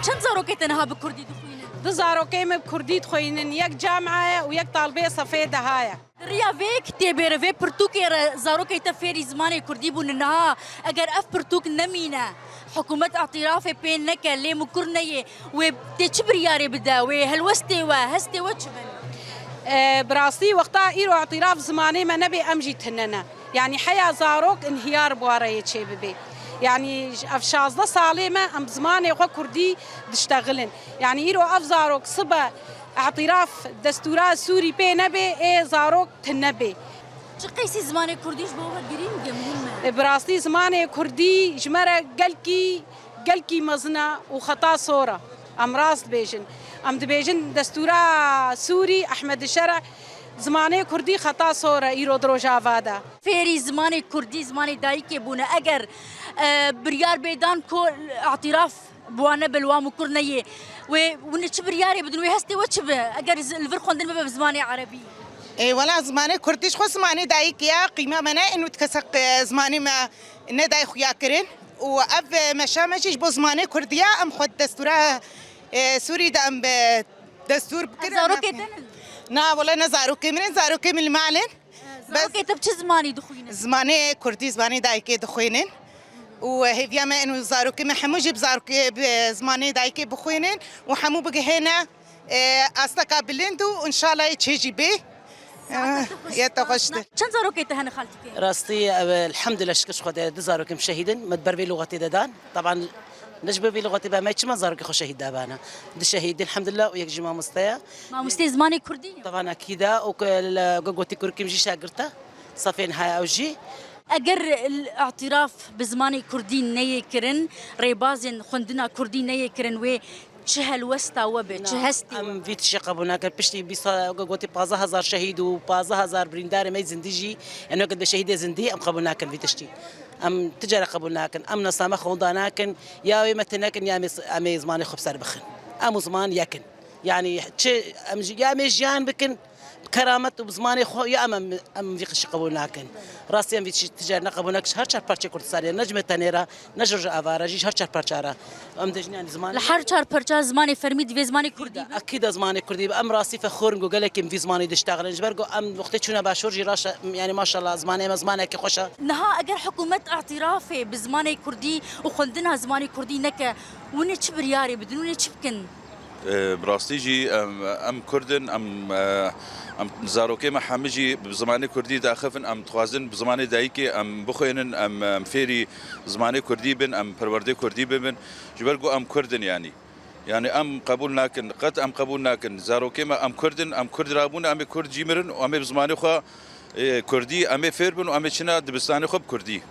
چەند زارۆکەی تەنها بە کوردی دخوێنن؟ دو زارۆکەی من کوردی دخوێنن، یەک جامعایە و یەک تاڵبێ سەفێ دەهایە. ڕیا vê kitêbê re vê pirtûkê re zarokê te fêrî zimanê Kurdî bûne niha eger ev pirtûk nemîne hikûmet etirafê pê neke lê min kur neyê wê tê çi biryarê bide wê helwestê we hestê we çi bin براستي وقتا إيرو اعتراف زماني ما نبي أمجي تننا يعني حياة زاروك انهيار بوارية شي ببي يعني أفشازده صالمة أم زماني خو كردي دشتغلن يعني إيرو أفزاروك صبا اعتراف دستورات سوري بي نبي إيه زاروك تنبي çi qeysî zimanê Kurdî ji bo we girîng e muhim e براستي زماني كردي جمرة قلكي مزنا وخطا صورة أم راست بيجن أم دبيجن دستورا سوري أحمد الشرع زمانه كردي خطا صورة إيرو دروجافادا fêrî zimanê Kurdî zimanê dayîkê bûne eger biryar bêdan ku etiraf bi wan nebil wan kur neyê wê hûn çi biryarê bidin wê hestê we çi be eger li vir xwendin bibe bi zimanê erebî اي والله زماني كرديش خو زماني دايك يا قيمه منا انه تكسق زماني ما نداي خويا كرين واف مشامشش بو زماني كرديه ام خد دستورها سوري دا ام دستور zarokê te نا والله نزاروكي من زاروكي من المعلن zarokê te bi çi zimanî dixwînin زماني كردي زماني دايك دخوينن وهي ما انه زاروكي ما حمو جيب زاروكي بزماني دايك بخوينن وحمو بقى هنا استقا بلندو وان شاء الله يتشيجي به يتغشت چەند zarokê te hene xaltî راستي الحمد لله شكر خدا دزارك مشاهدين مدبر في لغتي ددان طبعا نجبه في لغتي بقى ما يتشما زارك خو شهيد دابانا شهيد الحمد لله ويك جما مستيا مامۆستێ zimanê Kurdî طبعا اكيد وقوتي كركي مجي شاغرتا صافين هاي اوجي eger اعتراف bi zimanê Kurdî neyê kirin rêbazên xwendina Kurdî neyê kirin wê çi helwesta we be çi hestê ام فيت شي قبونا كان بشتي بيصا قوتي 15000 شهيد و 15000 بريندار ما زندجي انه قد شهيد زندي ام قبونا كان فيتشتي ام تجاره قبونا كان ام نصامه خوندانا كان يا متنا كان يا ام زماني خبصار بخن ام زمان يكن يعني ام يا مجيان بكن كرامت وبزماني خو يا ام في قش قبولنا كان راسي ام في تجارنا قبولنا هر چار پارچه كردستان نجمه تنيرا نجر افارجي هر چار پارچارا ام دجني زمان لحر چار پرچا zimanê fermî divê zimanê Kurdî be اكيد زماني كردي ام راسي فخور نقول لك في زماني دشتغل نجبرقو ام وقت شونا باشور جراش يعني ما شاء الله زماني كي خوشا niha eger hikûmet etirafê bi zimanê Kurdî û xwendina zimanê Kurdî neke hûn ê çi biryarê bidin hûn ê çi bikin براستيجي ام كردن ام زاروكي ما حمجي بزماني كردي داخفن ام توازن بزماني دايكي ام بخوينن ام فيري زماني كردي بن ام پروردي كردي بن جبرقو ام كردن يعني ام قبول ناكن قد ام قبول ناكن زاروكي ما ام كردن ام كرد رابون ام كرد جيمرن وام بزماني خو كردي ام فيربن وام چنا دبستاني خو كردي